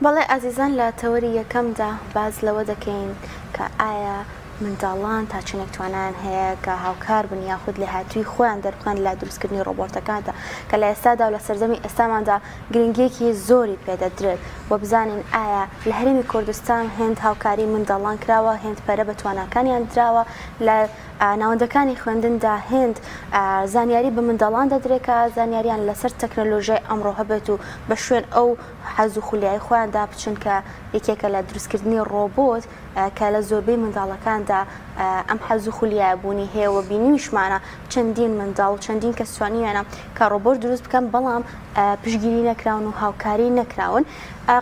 بەڵێ ئازیزان لە تەوەری یەکەمدا باز لەوە دەکەین کە ئایا منداڵان تا چنێک توانیان هەیە کە هاوکار بن یاخود لە هاتووی خۆیان دەربخەن لە دروستکردنی ڕۆبۆتەکاندا کە لە ئێستادا و لە سەردەمی ئێستاماندا گرنگیەکی زۆری پێدەدرێت و بزانین ئایا لە هەرێمی کوردستان هێند هاوکاری منداڵان کراوە، هێند پەرە بە تواناکانیان دراوە، لە ناوەندەکانی خوێندندا هێند زانیاری بە منداڵان دەدرێت کە زانیاریان لەسەر تەکنۆلۆژیای ئەمڕۆ هەبێت و بە شوێن ئەو حەز و خولیای خۆیاندا بچن کە یەکێکە لە دروستکردنی ڕۆبۆت کە لە زۆربەی منداڵەکاندا ئەم حەز و خولیای بوونی هەیە و بینیشمانە چەندین منداڵ و چەندین کەس توانیانە کە ڕۆبۆت دروست بکەن بەڵام پشتگیری نەکراون و هاوکاری نەکراون.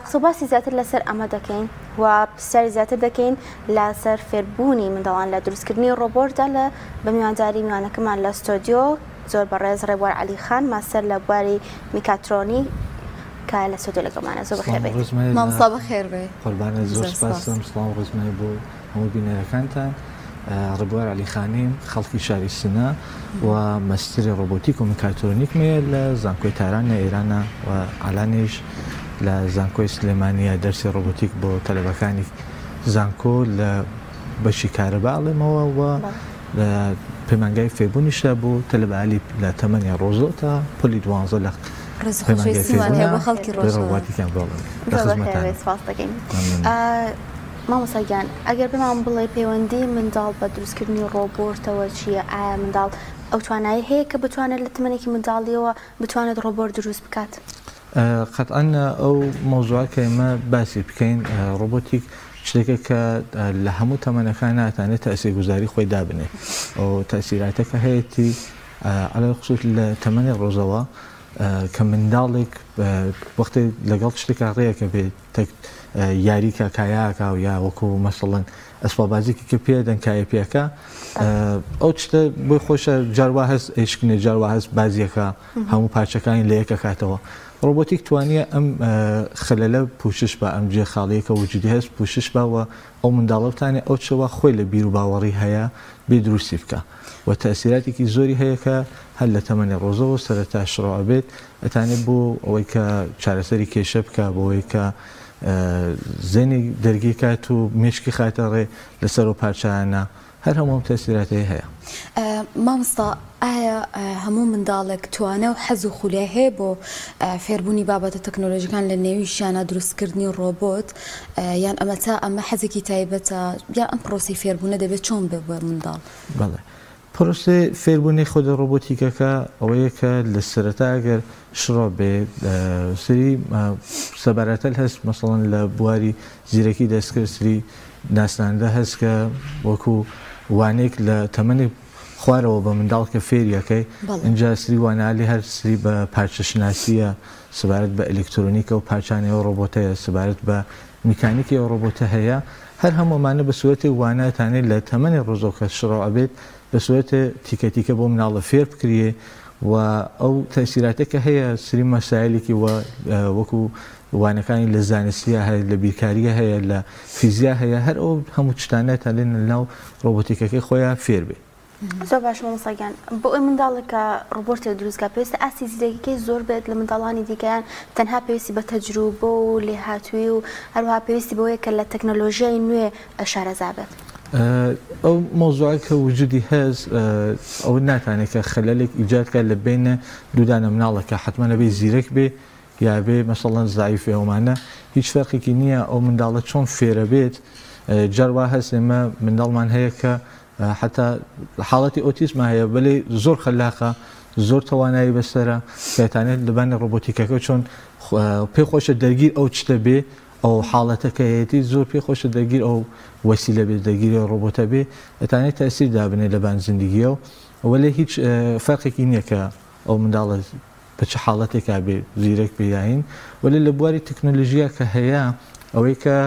قسە باسی زیاتر لەسەر ئەمە دەکەین و پرسیاری زیاتر دەکەین لەسەر فێربوونی منداڵان لە دروستکردنی ڕۆبۆتدا لە بە میوانداری میوانەکەمان لە ستۆدیۆ زۆر بەڕێز ڕێبوار عەلیخان ماستەر لە بواری میکاترۆنی کە لە ستۆدیۆ لەگەڵمانە. زۆر بەخێر بێت. مامۆستا بەخێر بێ. قوربانە، زۆر سپاسم. سڵاو ڕزمای بۆ هەموو بینەرەکانتان. ڕێبوار عەلیخانیم، خەڵکی شاری سنە و مەستری ڕۆبۆتیک و میکاترۆنیکمێ لە زانکۆی تاران لە ئێرانە و ئالانیش لە زانکۆی سلێمانیە دەرسی ڕۆبۆتیک بۆ تەلەبەکانی زانکۆ لە بەشی کارەباڵێمەوە و پەیمانگای فێبوونیشە بۆ تەلەبەعالی لە تەمەنی ڕۆژۆ تا پۆلی 12 لە ڕۆبۆتیکیان دەکەین. مامۆستاگیان ئەگەر بمان بڵێ پەیوەندی منداڵ بە دروستکردنی ڕۆبۆتەوە چییە؟ ئایا منداڵ ئەو توانایی هەیە کە بتوانێت لە تەمەنێکی منداڵیەوە بتوانێت ڕۆبۆت دروست بکات؟ قەتعاً ئەو مۆزوعە کە ئێمە باسی بکەین، ڕۆبۆتیک شتێکە کە لە هەموو تەمەنەکان ناتوانێت تەسیرگوزاری خۆی دابنێ. ئەو تەسیراتەکە هەیەی عەلە خصوص لە تەمەنی ڕۆژەوە کە منداڵێک وەختی لەگەڵ شتێکە ڕێیەکە بێت یاریکە کایاکە و یا وەکو مەسەڵەن ئەسپابازێکی کە پێدەن کایە پێەکە ئەو شتە بۆی خۆشە جاروا هەست ئێشکنێ جاروا هەست بازیەکە هەموو پارچەکانی لە یەکە کاتەوە. ڕۆبۆتیک توانیە ئەم خەلەلە پوشش بە ئەم جێ خاڵیەکە وجودی هەست پوشش بەوە ئەو منداڵە بتانێ ئەو چەوە خۆی لە بیر و باوەڕی هەیە بێ دروستی بکە و تەسیراتێکی زۆری هەیە کە هەر لە تەمەنی ڕۆژەوە سەرەتا شڕەوە بێت ئەتانێت بۆ ئەوەی کە چارەسەری کێشە بکە بۆ ئەوەی کە زێنی دەرگی کات و مێشکی خاتە ڕێ لەسەر و پارچانە هەر هەموو تەسیراتی هەیە. مامۆستا ئایا هەموو منداڵێک توانە و حەز و خولیای هەیە بۆ فێربوونی بابەتە تەکنۆلۆژیەکان لە نێویشیانە دروستکردنی ڕۆبۆت یان ئەمە تا ئەمە حەزێکی تایبەتە یا ئەم پرۆسی فێربوونە دەبێت چۆن بێ بۆ منداڵ؟ بەڵێ پرۆسی فێربوونی خۆدە ڕۆبۆتیکەکە ئەوەیە کە لە سەرەتا ئەگەر شڕۆ بێ سری سەبارەتەل هەست مەسەڵەن لە بواری زیرەکی دەستکرد سری ناسناندە هەست کە وەکو وانێک لە تەمەنی خوارەوە بە منداڵ کە فێریەکەی اینجا سری وانالی هەر سری بە پارچەشناسیە سەبارەت بە ئەلکترۆنیکە و پارچانەوە ڕۆبۆتەیە سەبارەت بە میکانیکی ئەو ڕۆبۆتە هەیە هەر هەمومانە بە سوەتی واناتانێت لە تەمەنی ڕۆژۆکە شڕەوە بێت بە سوەتە تیکەتیکە بۆ مناڵە فێر بکرێ و ئەو تەسیراتەکە هەیە سری مەسایلێکی وەکو وانەکانی لە زانستیە هەیە لە بیرکاریە هەیە لە فیزیا هەیە هەر ئەو هەموو شتانە هەلێن لەناو ڕۆبۆتیکەکەی خۆیان فێر بێ. زۆر باش مامۆستاگیان، بۆ ئەوی منداڵێکە ڕۆبۆتێک دروستکە پێویستە ئاستی زیرەکیەکەی زۆر بێت لە منداڵانی دیکەیان تەنها پێویستی بە تەجروبە و لێهاتووی و هەروەها پێویستی بەوەیە کە لە تەکنۆلۆژیای نوێ شارەزا بێت. ئەو مۆزوعە کە وجودی هەست ئەو ناتوانێت کە خەلەلێک ئیجادکە لە بینە دوودانە مناڵەکە حتممە نەبێ زیرەک بێ یا بێ مەسەڵەن زایفی ئەومانە هیچ فەرقێکی نییە ئەو منداڵە چۆن فێرە بێت. جاروا هەست ئێمە منداڵمان هەیە کە حتا حاڵەتی ئۆتیزمە هەیە بەلێ زۆر خەلاقە زۆر توانایی بەسەرە کەتانێت لەبانی ڕۆبۆتیکەکە چۆن پێخۆشە دەرگیر ئەو چتە بێ ئەو حاڵەتەکەیەتی زۆر پێخۆشە دەگیر ئەو وەسیلە بێت دەگیری ڕۆبۆتە بێ ئەتانێت تەسیر دابنێت لەبان زیندگیە و وەلێ هیچ فەرقێکی نییە کە ئەو منداڵە بە چه حاڵەتێکا بێ زیرەک بێیاین وەلێ لە بواری تەکنۆلۆژیە کە هەیە ئەوەی کە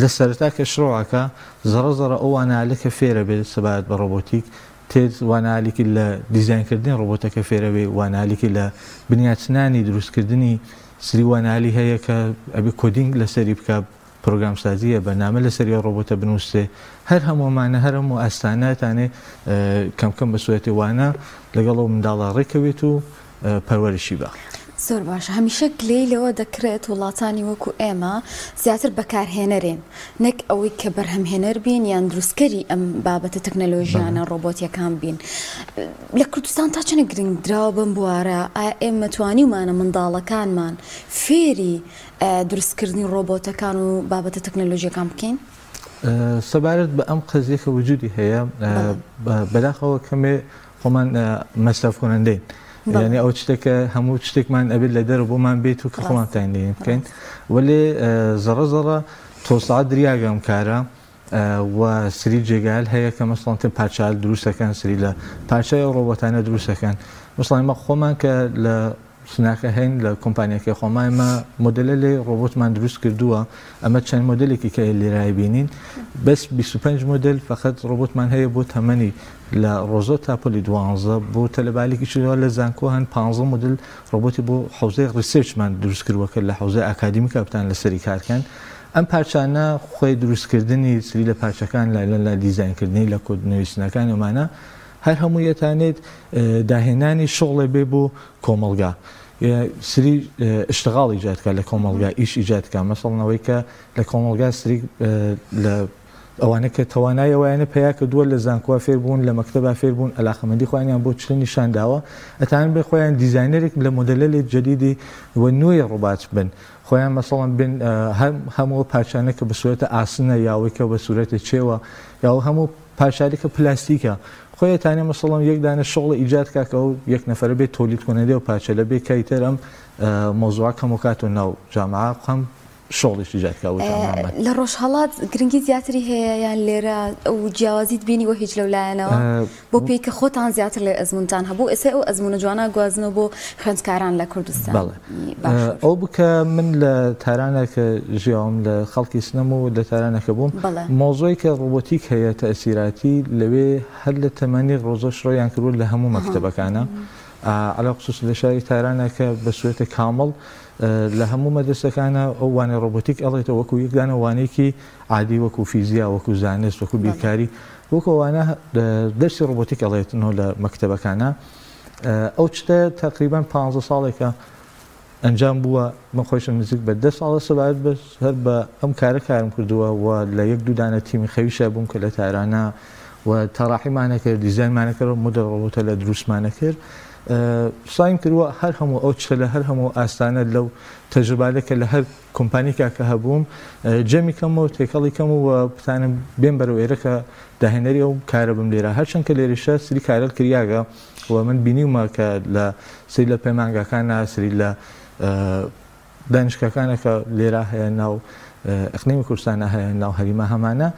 لە سەرەتا کە شڕۆعەکە زەڕە ئەو وانالەکە فێرە بێت سەبارەت بە ڕۆبۆتیک تێت وانالیکی لە دیزاینکردنی ڕۆبۆتەکە فێرە بێ وانالیکی لە بنیاتنانی دروستکردنی سری وانالی هەیە کە ئەبێ کۆدینگ لەسەری بکە پرۆگرام سازیە بەنامە لەسەری ڕۆبۆتە بنووسێ هەر هەمومانە هەر هەموو ئاستانەتانێ کەمکەم بە سوەتی وانە لەگەڵ ئەو منداڵە ڕێکەوێت و پەروەرشی بە. زۆر باشە هەمیشە گلەی لەوە دەکرێت وڵاتانی وەکو ئێمە زیاتر بەکارهێنەرێن نەک ئەوەی کە بەرهەمهێنەر بین یان دروستکەری ئەم بابەتە تەکنەلۆژیانە ڕۆبۆتیەکان بین لە کوردستان تا چەنە گرنگ دراوە بم بوارە ئایا ئێمە توانیمانە منداڵەکانمان فێری دروستکردنی ڕۆبۆتەکان و بابەتە تەکنەلۆژیەکان بکەین سەبارەت بە ئەم قەزیەکە وجودی هەیە بەداخەوە کەمێ خۆمان مەصرف کنندەین یعنی ئەو شتێکە هەموو شتێکمان ئەبێت لە دەرە بۆمان بێت و کە خۆمان تاینلێن بکەین وەلێ زەڕە زەڕە تۆسعات دریاگەم کارە و سری جێگال هەیە کە مەسڵەن تێ پارچال دروستەکان سری لە پارچای ڕۆبۆتانە دروستەکان مەسڵەن مە خۆمان کە لە سناکە هەین لە کۆمپانیەکەی خۆمایمە مۆدلە لێ ڕۆبۆتمان دروست کردووە ئەمە چەند مۆدلێکی کە لێرای بینین بەس 25 مۆدل فقط ڕۆبۆتمان هەیە بۆ تەمەنی لە ڕۆزۆ تا پۆلی 12 بۆ تەلەبالێکی چوە لە زانکۆ هەن 15 مۆدل ڕۆبۆتی بۆ حوزەی ڕیسێرچمان دروست کردووە کە لە حوزەی ئاکادمیکە بتان لەسەری کارکەن ئەم پارچانە خۆی دروستکردنی سری لە پارچەکان لە دیزاینکردنی لە کۆدنوویستنەکان ئەمانە هەر هەموویەتانێت داهێنانی شغڵێ بێ بۆ کۆمەلگا سری اشتغاڵ ئیجادکە لە کۆمەلگا ئیش ئیجادکە مەسەڵنەوەی کە لە کۆمەلگا سری لە ئەوانە کە توانای ئەوانە پیا کە دووە لە زانکۆ فێر بوون لە مەکتەبا فێر بوون علاقەمەندی خۆیان بۆ چ نیشانداوە ئەتان بێ خۆیان دیزاینەرێک لە مۆدلە لێ جدیدی وە نوێی ڕۆبات بن خۆیان مەسەڵەن بن هەموو پارچانە کە بە سوورەتە ئاسنە یاوەیکە بە سوورەتە چێوە یا هەموو پارچارێکە پلاستیکە خۆیتانێ مەسەڵەن یەک دانە شغڵی ئیجاد کاکە و یەک نەفرە بێت تۆلید کۆنەدێ و پارچە لە بێ کەیتر ئەم مۆزوعە کەمۆکات و ناو جامعە خەم شغڵیشی جاتکە لە ڕۆژهەڵات گرنگی زیاتری هەیە یان لێرە ئەو جیاوازیت بینی وە هیچ لەولایەنەوە بۆ پێی کە خۆتان زیاتر لە ئەزمونتان هەبوو ئێستا ئەو ئەزمونە جوانە گوازنەوە بۆ خوێندکاران لە کوردستان ئەو بکە من لە تارانە کە ژیاوم لە خەڵکی سنەم و لە تارانەکە بووم مۆزۆی کە ڕۆبۆتیک هەیە تەئسیراتی لەوێ هەر لە تەمەنی ڕۆزە شڕۆیان کردووە لە هەموو مەکتەبەکانە عەلا خصوص لە شاری تارانە کە بە سوێتە کامڵ لە هەموو مەدرسەکانە ئەو وانەی ڕۆبۆتیک ئەڵێتەوە وەکو یەکدانە وانەیەکی عادی وەکو فیزیا وەکو زانست وەکو بیرکاری وەکو وانە دەرسی ڕۆبۆتیک ئەڵێتنەوە لە مەکتەبەکانە ئەو شتە تقریبان 15 ساڵێکە ئەنجام بووە من خۆشم نزیک بە 10 ساڵە سەبارەت بەس هەر بە ئەم کارە کارم کردووە و لە یەک دوو دانە تیمی خەویشە بووم کە لە تارانە و تەڕاحیمانە کرد دیزاینمانە کرد مۆدڵ ڕۆبۆتە لە دروستمانە کرد سایم کردووە هەر هەموو ئەو چتە لە هەر هەموو ئاستانە لەو تەجربالێکە لە هەر کۆمپانیکا کە هەبووم جەمی کەم و تێکەڵی کەم و بتانم بێن بەرەو ئێرەکە داهێنەری ئەو کارە بم لێرە هەرچەند کە لێرەشە سری کارەل کریاگە و من بینیومە کە لە سری لە پەیمانگاکانە سری لە دانیشگاکانە کە لێرە هەیە ناو ئەقلیمی کوردستانە هەیە ناو هەریمە هەمانە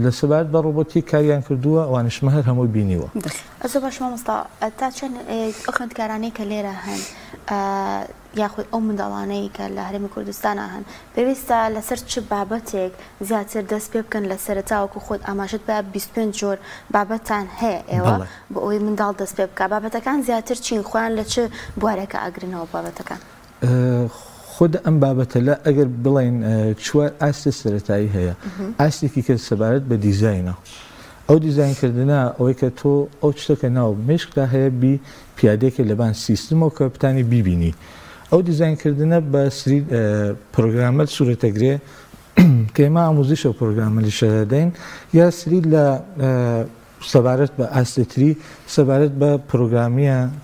لە سەبارەت بە ڕۆبۆتیک کاریان کردووە ئەوانشمە هەر هەمووی بینیوە ئەزۆ باش مامۆستا تا چەند ئەو خوێندکارانەی کە لێرە هەن یاخود ئەو منداڵانەی کە لە هەرێمی کوردستانە هەن پێویستە لەسەر چ بابەتێک زیاتر دەست پێ بکەن لە سەرەتاوەکو خۆت ئاماژەت بە 25 جۆر بابەتان هەیە ئێوە بۆ ئەوەی منداڵ دەست پێ بکە بابەتەکان زیاتر چین خۆیان لە چ بوارێکە ئەگرنەوە بابەتەکان خود ئەم بابەتە لە ئەگەر بڵێن چوار ئاستی سەرەتایی هەیە ئاستێکی کە سەبارەت بە دیزاینە ئەو دیزاینکردنە ئەوەی کە تۆ ئەو شتەکە ناو مێشکدا هەیە بی پیادێکە لەبان سیستمەوە کە بتانی بیبینی ئەو دیزاینکردنە بە سری پرۆگرامەت سوورەتەگرێ کە ئێمە ئامۆزیشە پرۆگرامەلیشە دەدەین یا سری لە سەبارەت بە ئاستێتری سەبارەت بە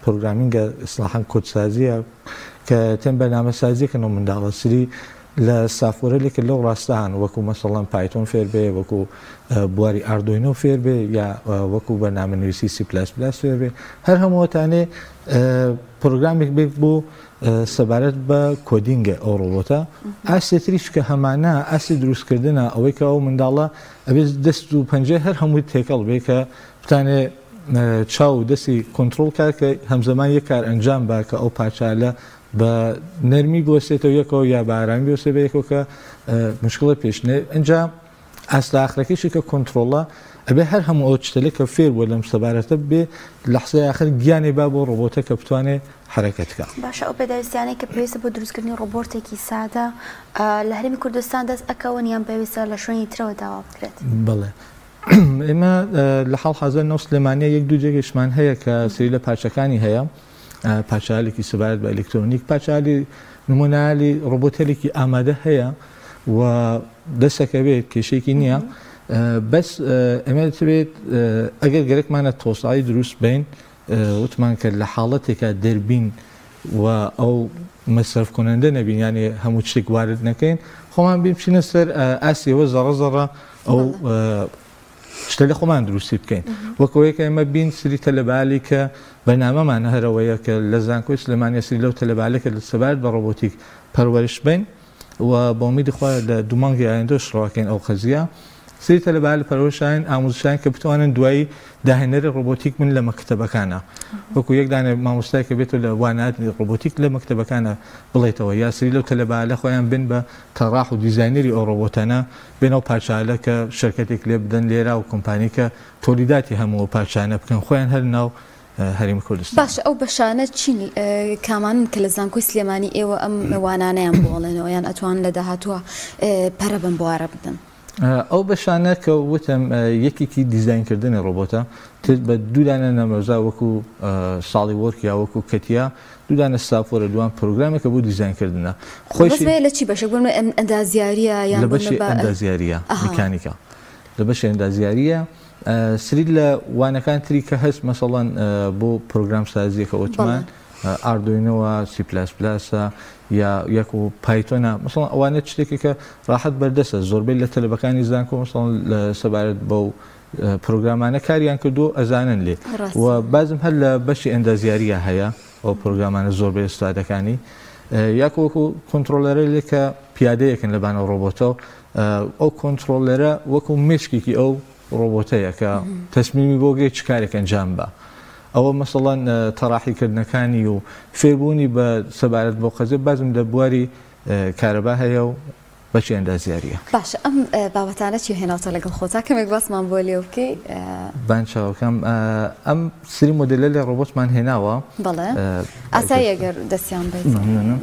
پرۆگرامینگە ئیسلاحاً کۆدسازیە کە تێن بەرنامەسازیەکەنەوە منداڵە سری لە سافۆرەلێکە لەو ڕاستان وەکو مەسەڵەن پایتۆن فێر بێ وەکو بواری ئاردۆینۆ فێر بێ یا وەکو بەرنامەنوویسی سی پلاس پلاس فێر بێ هەر هەمووەتانێ پرۆگرامێک بێت بۆ سەبارەت بە کۆدینگە ئەو ڕۆبۆتە ئاستێتریش کە هەمانە ئاستی دروستکردنە ئەوەی کە ئەو منداڵە ئەبێت دەست و پەنجە هەر هەمووی تێکەڵ بێ کە بتانێ چاو دەستی کۆنتترۆل کار کە هەمزەمان یەک کار ئەنجام با کە ئەو پاچالە بە نەرمی بۆسێتەوە یەکەوە یا بەرامی بۆسێ بە یەکەوە کە مشکڵە پێشنێ ئەنجام ئاستا ئاخرەکەیشی کە کۆنتترۆڵە ئەبێ هەر هەموو ئەو شتێک کە فێر بووە لەم سەبارەتە بێ لەحزەی آخر گیانی با بۆ ڕۆبۆتە کە بتوانێت حرەکەتکە باشە ئەو پێداویستیانەی کە پێویستە بۆ دروستکردنی ڕۆبۆرتێکی سادە لە هەرێمی کوردستان دەست ئەکەون یان پێویستە لە شوێنی ترەوە داوا بکرێت بڵێ ئێمە لە حاڵ حەزەر نەو سلێمانیە یەک دوو جێگەشمان هەیە کە سری لە پارچەکانی هەیە پارچەیەکی سەبارەت بە ئەلکترۆنیک پارچەی نمونەیەکی ڕۆبۆتێکی ئامادە هەیە و دەستەکە بێت کێشێکی نییە بەس ئەمە دەبێت ئەگەر گەرەکمانە تۆسایی دروست بین وتمان کە لە حاڵەتێکە دەربین و ئەو مەسرف کننده نەبین یعنی هەموو شتێک وارد نەکەین خۆمان بچینە سەر ئاسیەوە زەڕە ئەو شتە لە خۆمان دروستی بکەین وەکەوەیە کە ئێمە بین سری تەلەبالی کە بەنامەمان هەرەوەیە کە لە زانکۆی سلێمانیە سری لەو تەلەبالێکە لە سەبارەت بە ڕۆبۆتیک پەروەرش بین و بە ئومیدی خوا لە دوو مانگی ئایندە شڕاوەکەین ئەو قەزیە سری تەلەبال پەرۆشین ئامۆزشیان کە بتوانن دوایی داهێنەری ڕۆبۆتیک من لە مەکتەبەکانە وەکو یەک دانە مامۆستای کە بێتەوە لە واناتی ڕۆبۆتیک لە مەکتەبەکانە بڵێتەوە یا سری لەو تەلەبالە خۆیان بن بە تەڕاح و دیزاینەری ئەو ڕۆبۆتانە بێنەوە پارچالە کە شەرکەتێک لێ بدەن لێرا و کۆمپانی کە تۆلیداتی هەموو پارچانە بکەن خۆیان هەر ناو هەرێمی کوردستان باش ئەو بەشانە چینی کامانن کە لە زانکۆی سلێمانی ئێوە ئەم وانانەیان بۆڵێنەوە یان ئەتوان لە داهاتووە پەرە بن بوارە بدەن ئەو بەشانە کە وتم یەکێکی دیزاینکردنی ڕۆبۆتە بە دوودانە نەمەوزا وەکو ساڵی وەرک یا وەکو کەتیا دوودانە سافۆرە دوان پرۆگرامێکە بۆ دیزاینکردنە خۆشی لە چی بەشێک بن ئەندازیاریە یان لە بەشی ئەندازیاریە میکانیکا لە بەشی ئەندازیاریە سری لە وانەکان تری کە هەست مەسەڵەن بۆ پرۆگرام سازیەکە ئۆتمان ئاردوینەوە سی پلاس پلاسە یا یەک و پایتۆنە مەسەڵەن ئەوانە شتێکی کە ڕاحەت بەردەستە زۆربەی لە تەلەبەکانی زانکۆ مەسەڵەن لە سەبارەت بەو پرۆگرامانە کاریان کردو ئەزانن لێ و بازم هەر لە بەشی ئەندازیاریە هەیە ئەو پرۆگرامانە زۆربەی ئستادەکانی یاک وەکو کۆنتڕۆلەرە لێ کە پیادەیەکن لەبانە ڕۆبۆتە ئەو کۆنتڕۆلەرە وەکو مشکێکی ئەو ڕۆبۆتەیە کە تەسمیمی بۆ گەی چ کارێک ئەنجام بە ئەوە مەسەڵەن تەڕاحیکردنەکانی و فێربوونی بە سەبارەت بۆ قەزە بازم لە بواری کارەبا هەیە و بەچی ئەندازیاریە باش ئەم بابەتانە چی هێناوتە لەگەڵ خۆتا کەمێک باسمان بۆ لێ بکەی بانچاوەکەم ئەم سری مۆدلە لە ڕۆبۆتمان هێناوە بەڵێ ئاسایی ئەگەر دەستیان بێت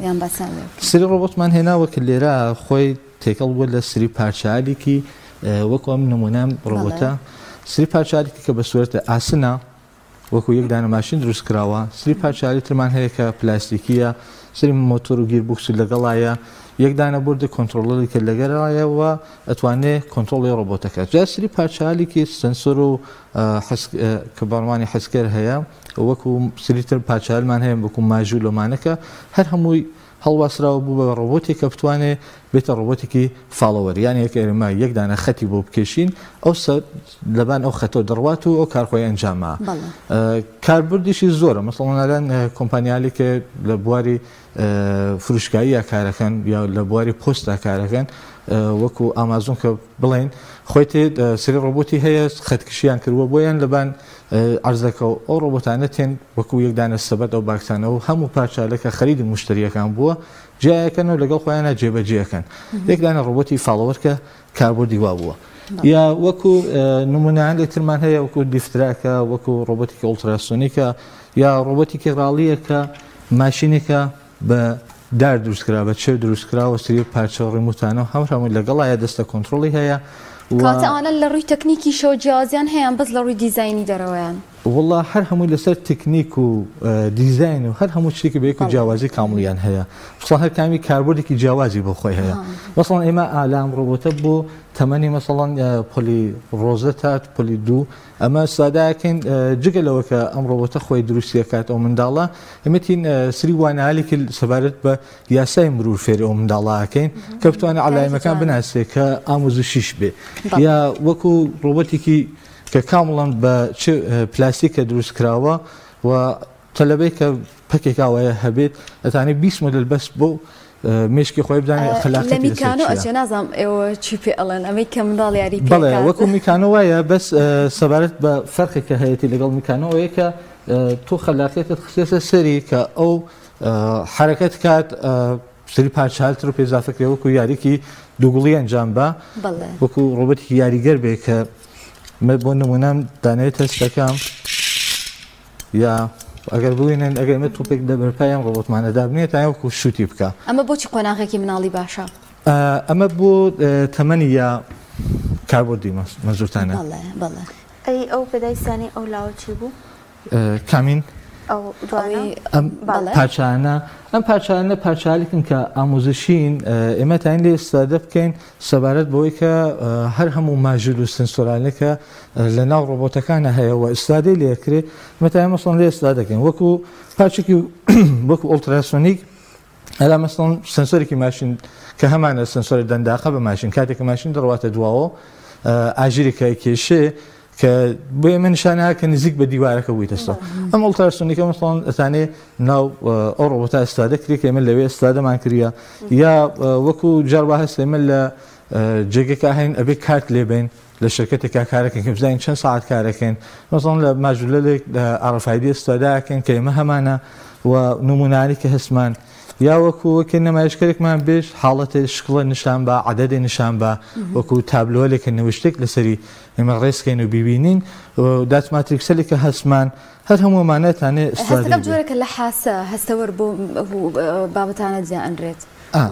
یان باسان لێ سری ڕۆبۆتمان هێناوە کە لێرە خۆی تێکەڵ بووە لە سری پارچەیەکی وەکو ئەم نمونام ڕۆبۆتە سری پارچەیەکی کە بە سوورەتە ئاسنە وەکو یەک دانە ماشین دروست کراوە سری پارچەی ترمان هەیە کە پلاستیکیە سری مۆتۆر و گیربوکسی لەگەڵایە یەک دانە بردی کۆنتڕۆلەری کە لەگەڵایەوە ئەتوانێت کۆنتڕۆڵی ڕۆبۆتەکە جا سری پارچەیەکی سنسۆر و کە بەڕمانی حەسکەر هەیە وەکو سریتر پارچەیەمان هەیە وەکو ماژوو لۆمانەکە هەر هەمووی هەڵواسراوە بوو بە ڕۆبۆتێک کە بتوانێت بێتە ڕۆبۆتێکی فاڵەوەر یان یەکێرمە یەک دانە خەتی بۆ بکێشین ئەو لەبان ئەو خەتۆ دەڕوات و ئەو کارخۆی ئەنجامە کاربردیشی زۆرە مەسەڵەن ئەلان کۆمپانیالێکە لە بواری فروشکاییە کارەکەن یا لە بواری پۆستا کارەکەن وەکو ئامازۆن کە بڵێن خۆی تێ سری ڕۆبۆتی هەیە خەتکشیان کردووە بۆیان لەبان عرزەکە و ئەو ڕۆبۆتانە تێن وەکو یەک دانە سەبەت ئەو باکسانەوە هەموو پارچالەکە خەریدی مشتریەکان بووە جیایەکەنەوە لەگەڵ خۆیانە جێبەجێەکەن یەک دانە ڕۆبۆتی فاڵەوەرکە کاربردی وا بووە یا وەکو نمونەیان لێترمان هەیە وەکو دیفتراکە وەکو ڕۆبۆتێکی ئۆڵتراسۆنیکە یا ڕۆبۆتێکی ڕاڵیەکە ماشینێکە بە دار دروستکرا بە چێ دروستکراوە سری پارچە ڕیموتانە هەمووی لەگەڵایە دەستە کۆنتڕۆڵی هەیە کاتەوانە لە ڕووی تەکنیکی شەو جیازیان هەیەیان بەس لە ڕووی دیزایانی دەرەوەیان والله هەر هەمووی لەسەر تکنیک و دیزاین و هەر هەموو شتێکی بەیەک و جیاوازی کاملیان هەیە مەسەڵەن هەر کامی کاربردێکی جیاوازی بۆ خۆی هەیە مەسەڵەن ئێمە ئالام ڕۆبۆتە بۆ تەمەنی مەسەڵەن پۆلی ڕۆزە تات پۆلی دوو ئەمە سادایەکەین جگە لەوە کە ئەم ڕۆبۆتە خۆی دروستیەکات ئەو منداڵە ئەمەتین سری وانەیەکی سەبارەت بە یاسای مرور فێری ئەو منداڵەکەین کە بتوانێت عەلایمەکان بناسێت کە ئامۆزشیش بێ یا وەکو ڕۆبۆتێکی کە کامڵان بە پلاستیکە دروست کراوە و تەلەبەی کە پەکێکاوەیە هەبێت ئەتانی 20 مۆدل بەس بۆ مشکی خۆی بدانێت خەلاقەتی لە میکانۆ ئەچێ نازانم ئێوە چی پێ ئەڵێن ئەمەی کە منداڵ یاری پێ بەڵێ وەکو میکانۆوایە بەس سەبارەت بە فەرقێکە هەیەی لەگەڵ میکانۆوەیە کە تۆ خەلاقیەتت خستێتە سەری کە ئەو حرەکەت کات سری پارچالتر و پێزافەکرێ وەکو یاریکی دووگوڵی ئەنجام بە وەکو ڕۆبۆتێکی یاریگەر بێ کە بۆ نمونەم دانێت تەستەکەم یا ئەگەر بووینن ئەگەر مە توپێک دەبەرپایان ڕۆبۆتمانە دابنێت تا وەکو شوتی بکە ئەمە بۆچی قۆناغێکی مناڵی باشە ئەمە بۆ تەمەنی یا کاربردی مەزورتانە بەڵێ ئەی ئەو پێدایستانی ئەو لاوە چی بوو کامین ئەو دوانە ئەم پارچانە پارچالێکن کە ئامۆزشین ئێمە تاین لێ ئێستادە بکەین سەبارەت بەوەی کە هەر هەموو ماژول و سنسۆرالەکە لە ناو ڕۆبۆتەکانە هەیەەوە ئستادەی لێکرێت مەتای مەسڵن لێ ئێستا دەکەین وەکو پارچێکی وەکو ئۆلتراسۆنیک ئەلا مەسڵن سنسۆرێکی ماشین کە هەمانە سنسۆری دەنداقە بە ماشین کاتێککە ماشین دەڕواتە دواوە ئاژیرێکە کێشێ کە بۆ ئێمە نیشانەیە کە نزیک بە دیوارەکە بوویتەوە ئەم ئۆلتراسۆنیکە مەسڵن ئەتانێ ناو ئەو ڕۆبۆتە ئێستادە کرێت کە ئێمە لەوێ ئێستادەمان کردە یا وەکو جاربا هەست ئێمە لە جێگەکە هەین ئەبێ کارت لێبین لە شرکتێکا کارەکەن کە بزانین چەند ساعت کارەکەن مەسڵن لە ماژولەلێک RFID ئێستاداکەن کە ئێمە هەمانە و نمونانی کە هەستمان یا وەکو وەکە نمایشکارێکمان بێش حاڵەتە شکڵە نیشان بە عەدەدێ نیشان بە وەکو تابلۆلێکە نوشتێک لەسەری ئێمە ڕێسکەین و ببینین دات ماتریکسەلێکە هەستمان هەر هەموومانەتانێ ئەستادە جۆرێکە لە حاسە هەستەوەر بۆ بابەتانە جیانرێت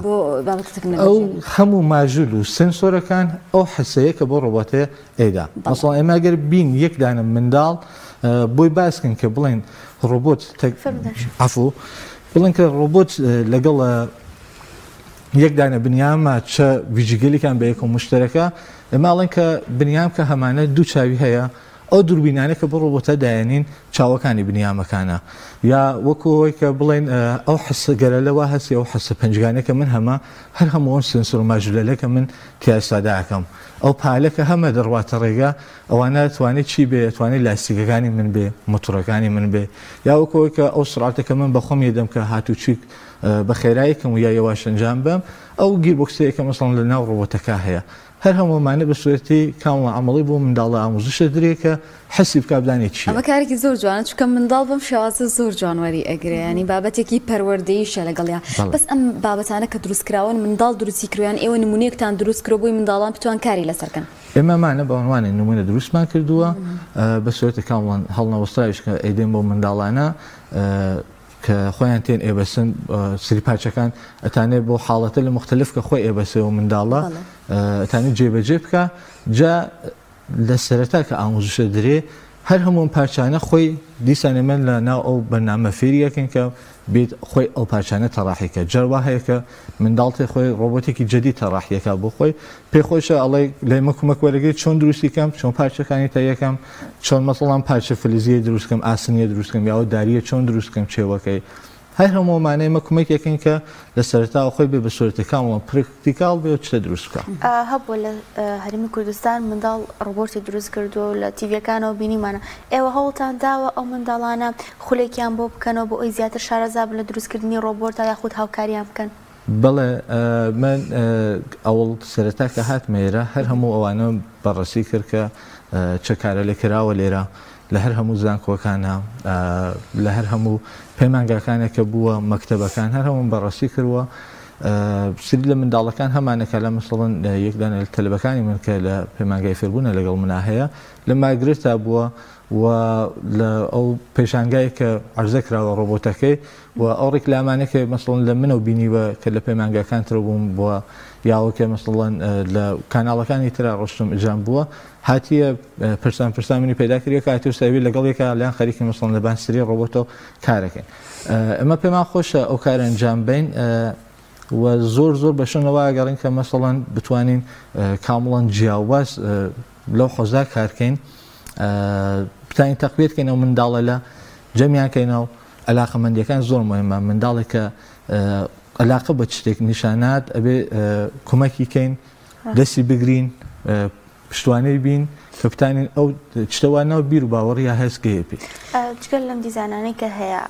بۆ بابەت تەکنۆلۆژی ئەو هەموو ماژول و سنسۆرەکان ئەو حسەیە کە بۆ ڕۆبۆتەیە ئێدا مەسڵەن ئێمە ئەگەر بین یەک دانە منداڵ بۆی باسکن کە بڵێن ڕۆبۆت عەفو بڵێن کە ڕۆبۆت لەگەڵ یەک دانە بنیامە چە ویژگەلیکان بە یەکەم مشتەرەکە ئێماڵێن کە بنیام کە هەمانە دوو چاوی هەیە ئەو دووربینانە کە بۆ ڕۆبۆتە دایەنین چاوەکانی بنیامەکانە یا وەکوەوەی کە بڵێن ئەو حسەگەرە لەوە هەستی ئەو حسە پەنجگانەکە من هەمە هەر هەموو سنسۆر ماژولەکە من تیاساداکەم ئەو پالەکە هەمە دەڕواتە ڕێگا ئەوانە توانێت چی بێ توانێت لاستیکەکانی من بێ مۆتۆرەکانی من بێ یا وەکەوەی کە ئەو سرعتەکە من بەخۆم یەدەم کە هاتوچیک بە خێراییکەم و یا یەواش ئەنجام بم ئەو گیربۆکسەیەکە مەسڵەن لە ناو ڕۆبۆتەکە هەیە هەر هەموومانە بە سوێتی کامڵ عملی بۆ منداڵە ئامۆزشە درێکە حەسی بکە بدانێت چی ئەمە کارێکی زۆر جوانە چونکە منداڵ بەم شێوازە زۆر جوانوەری ئەگرێ ینی بابەتێکی پەروەردەییشە لەگەڵیان بەس ئەم بابەتانە کە دروستکراون منداڵ دروستی کردویان ئێوە نمونەیەکتان دروست کرۆ بۆی منداڵان بتوان کاری لەسەرکەن ئێمەمانە بەوانوانێ نمونە دروستمان کردووە بە سوێتە کامڵان هەڵنەوەستایش کە ئەیدێن بۆ منداڵانە کە خۆیان تێن ئێبەسن سری پارچەکان ئەتانێت بۆ حاڵەتە لە مختلف کە خۆی ئێبەسەوە منداڵە ئەتانێت جێبەجێ بکە جا لە سەرەتا کە ئامۆزشە درێ هەر هەموو پارچانە خۆی دیسانێ من لە ناو ئەو بەرنامە فێریەکەن کە بێت خۆی ئەو پارچانە تەڕاحیکە جەروا هەیە کە منداڵتی خۆی ڕۆبۆتێکی جدی تەڕاحیەکە بۆ خۆی پێخۆشە ئەڵێ لای مەکومەک وەرەگەی چۆن دروستیکەم چۆن پارچەکانی تا یەکەم چۆن مەسەڵان پارچە فلزیە دروستکەم ئاسنیە دروستکەم یاوە داریە چۆن دروستکەم چێوەکەی هەر هەموومانەی مەکومەکێکن کە لە سەرەتاوە خۆی بێ بە سوورەتەکانەوە پرکتیکال بێ چتە دروست بکە هەبوو لە هەرمی کوردستان منداڵ ڕۆبۆتی دروست کردو لە تیڤەکانەوە بینیمانە ئێوە هەوڵتان داوە ئەو منداڵانە خولێکیان بۆ بکەنەوە بۆ ئەوی زیاتر شارەزا بن لە دروستکردنی ڕۆبۆتە یاخود هاوکاریان بکەن بەڵێ من ئەوڵ سەرەتا کە هاتمێرە هەر هەموو ئەوانە بەڕەسی کرد کە چه کارە لێ کراوە لێرە لە هەر هەموو زانکۆکانە لە هەر هەموو پەیمانگاکانە کە بووە مەکتەبەکان هەر هەموو بەڕەسی کردووە سری لە منداڵەکان هەمانەکە لە مەسڵەن یەکدانە لە تەلەبەکانی من کە لە پەیمانگای فێربوونە لەگەڵ منا هەیە لە ماگرێتا بووە و لە ئەو پێشانگای کە عەرزە کراوە ڕۆبۆتەکەی و ئەو ڕێکلامانێکە مەسڵەن لە منە و بینیوە کە لە پەیمانگاکان تر بووم بووە یاوەکە مەسڵەن لە کاناڵەکانی ترا ڕۆشتم ئەجام بووە هاتیە پرسامنی پەیدا کردی کە هاتی و ساوی لەگەڵێکە لایەن خەریکی مەسڵەن لە بانسری ڕۆبۆتۆ کارەکەین ئەمە پێمان خۆشە ئەو کارە ئەنجام بین و زۆر زۆر بەشنەوە گەڕین کە مەسڵەن بتوانین کامڵەن جیاواز لەو حۆزا کارکەین بتانین تەقویتکەینەوە منداڵە لە جەمیانکەینەوە عەلاقەمەندیەکان زۆر مهمە منداڵێکە عەلاقە بە شتێک نیشانات ئەبێ کۆمەکی کەین دەستی بگرین پشتوانەی بین کە بتانین ئەو شتەوانەوە بیر و باوەڕیا هەستگەیە پێ جگەل لەم دیزانانەی کە هەیە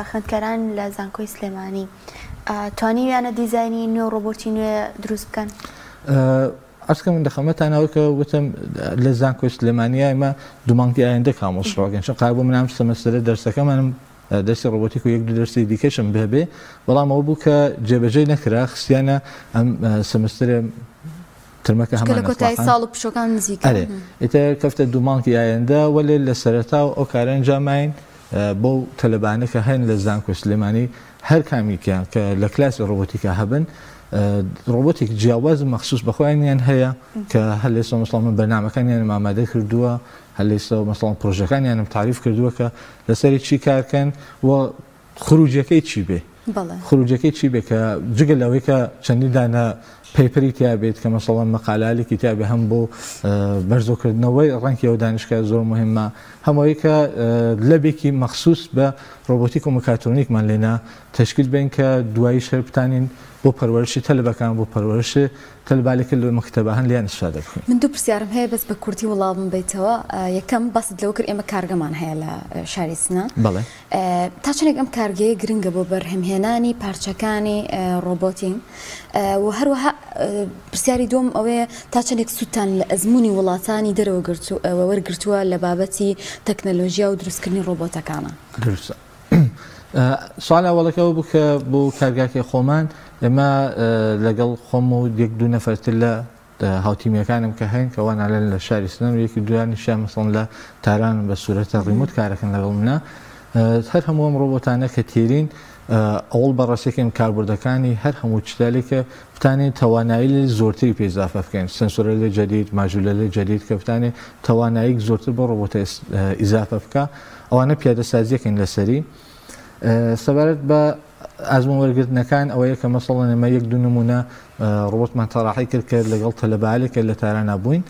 خوێندکاران لە زانکۆی سلێمانی توانیویانە دیزایانی نوێ ڕۆبۆتی نوێ دروست بکەن ئەسکەم دەخەمەتانەوە کە وتم لە زانکۆی سلێمانیە ئێمە دوومانگی ئایندە کامۆشڕۆگەن چ قای بۆ منام سەمەستەرە دەرسەکەمانم دەستی ڕۆبۆتیک و یەک دو دەرسی دیکەشم بهبێ بەڵام ئەوە بوو کە جێبەجێ نەکرا خستیانە ئەم سەمەستەرە ترمەکە هەمان کۆتایی ساڵ و پشۆکان نزیک ئێتە کەفتە دوومانگی ئایندە وەلێ لە سەرەتاو ئەو کارە ئەنجامین بۆ تەلەبانە کە هەن لە زانکۆی سلێمانی هەر کامیکیان کە لە کلاسی ڕۆبۆتیکە هەبن ڕۆبۆتێک جیاواز مەخصوص بەخۆیان هەیە کە هەر لێستا مەسڵان من بەرنامەکانیان ئامادە کردووە هەر لێستا مەسڵان پرۆژەکانیانم تعریف کردووە کە لەسەری چی کارکەن و خروجەکەی چی بێ خروجەکەی چی بێ کە جگە لەوەی کە چەندی دانە پێپەری تیا بێت کە مەسەڵەن مەقالالێکی تیا بێ هەم بۆ بەرزۆکردنەوەی ڕەنگیەوە دانیشگا زۆر مهمە هەمووی کە لەبێکی مەخصوص بە ڕۆبۆتیک و مەکاترۆنیکمان لێنا تشکیل بین کە دوایی شەر بتانین بۆ پەروەرشی تەلەبەکان بۆ پەروەرشی تەلبالێکە لە مەکتەبە هەن لیان استفادە بکەین. من دوو پرسیارم هەیە بەس بە کورتی وەڵام بیتەوە یەکەم باست لەوە کرد ئێمە کارگەمان هەیە لە شاری سنە بەڵێ تا چەندێک ئەم کارگەیە گرنگە بۆ بەرهەمهێنانی پارچەکانی ڕۆبۆتین و هەروەها پرسیاری دوم ئەوەیە تا چەندێک سووتان لە ئەزمموی وڵاتانی دەرەوە وەرگرتووە لە بابەتی تەکنەلۆژیا و دروستکردنی ڕۆبۆتەکانە. سوال ئەوڵەکەەوە بکە بۆ کارگاکەی خۆمان ئێمە لەگەڵ خۆم و یەک دوو نەفەرتر لە هاوتیمیەکانم کە هەین کەوان نالێن لە شاری سنەن و یەکی دویانیشیان مەسڵەن لە تاران بە سوورەتە ڕیموت کارەکەن لەگەڵ منە هەر هەموو ئەم ڕۆبۆتانە کە تێرین ئەوڵ بەڕاستێکم کاربردەکانی هەر هەموو چتالێکە بتانێت توانایی زۆرتری پێزافە بکەین سنسۆرە لێ جدید ماژولە لێ جدید کە بتانێت توانایی زۆرتر بۆ ڕۆبۆتە ئیزافە بکە ئەوانە پیادەسازیەکەین لەسەری سەبارەت بە ئازمون وەرگرتنەکان ئەوەیە کە مەسەڵەن ئێمە یەک دوو نمونە ڕۆبۆتمان تەڕاحی کرد لەگەڵ تەلەبالێکە لە تاران نبووین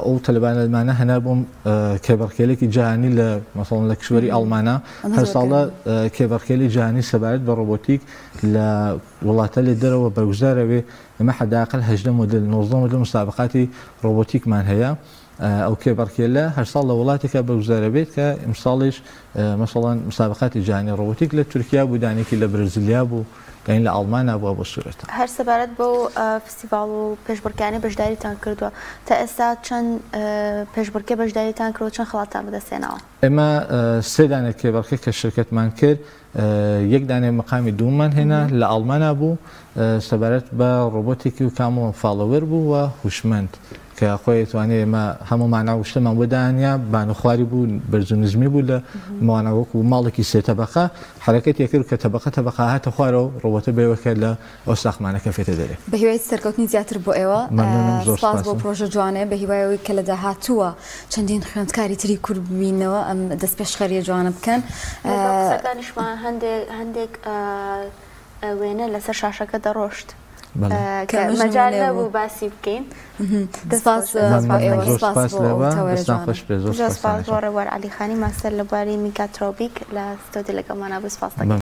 ئەو تەلەبانەمانە هەنا بۆم کێبڕکێلێکی جیهانی لە مەسەڵەن لە کشوەری ئەڵمانە هەر ساڵە کێبڕکێلی جیهانی سەبارەت بە ڕۆبۆتیک لە وڵاتە لێ دەرەوە بەرگزارەوێ ئێمە حەداقل 18 مدل 19 مدل مسابقاتی ڕۆبۆتیکمان هەیە ئەو کێبڕکێلە هەر ساڵ لە وڵاتێکە بەگوزارە بێت کە ئیمساڵیش مەسەڵەن مسابقاتی جیهانی ڕۆبۆتیک لە تورکیا بوو دانێکی لە برزیلیا بوو کەین لە ئەڵمانیا بووە بۆ سوورەتە هەر سەبارەت بۆ فستیڤاڵ و پێشبڕکێنە بەشداریتان کردووە تا ئێستا چەند پێشبڕکێ بەشداریتان کردووە چەند خەڵاتان بەدەستێنەوە ئێمە سێ دانە کێبڕکێ کە شرکەتمان کرد یەک دانێ مەقامی دوومان هێنا لە ئەڵمانیا بوو سەبارەت بە ڕۆبۆتێکی و کامەوە فاڵەوەر بوو و هوشمەند کە خۆی توانێت ئێمە هەمومانە وشتەمان بۆدانیا بانوخواری بوو بەرزونزمی بوو لە ماوانەوەکو ماڵێکی سێ تەبەقە حرەکەت یەکرد کە تەبەقە هاتە خوارەوە ڕۆبۆتە بێوەکە لە ئەو ساختمانەکە فێتە دەرێ بە هیوای سەرکەوتنی زیاتر بۆ ئێوە سپاس بۆ پرۆژە جوانێ بە هیوایەوەی کە لە داهاتووە چەندین خوێندکاری تری کورد ببینەوە ئەم دەست پێشخەریە جوانە بکەن دانیشتمان هەندێک وێنە لەسەر شاشەکە دەڕۆشت مەجال نەبوو باسی بکەین ڕێوەر عەلیخانی ماستەر لە بواری میکاترۆبیک لە ستۆدی لەگەڵمانە بە سپاس دەکەم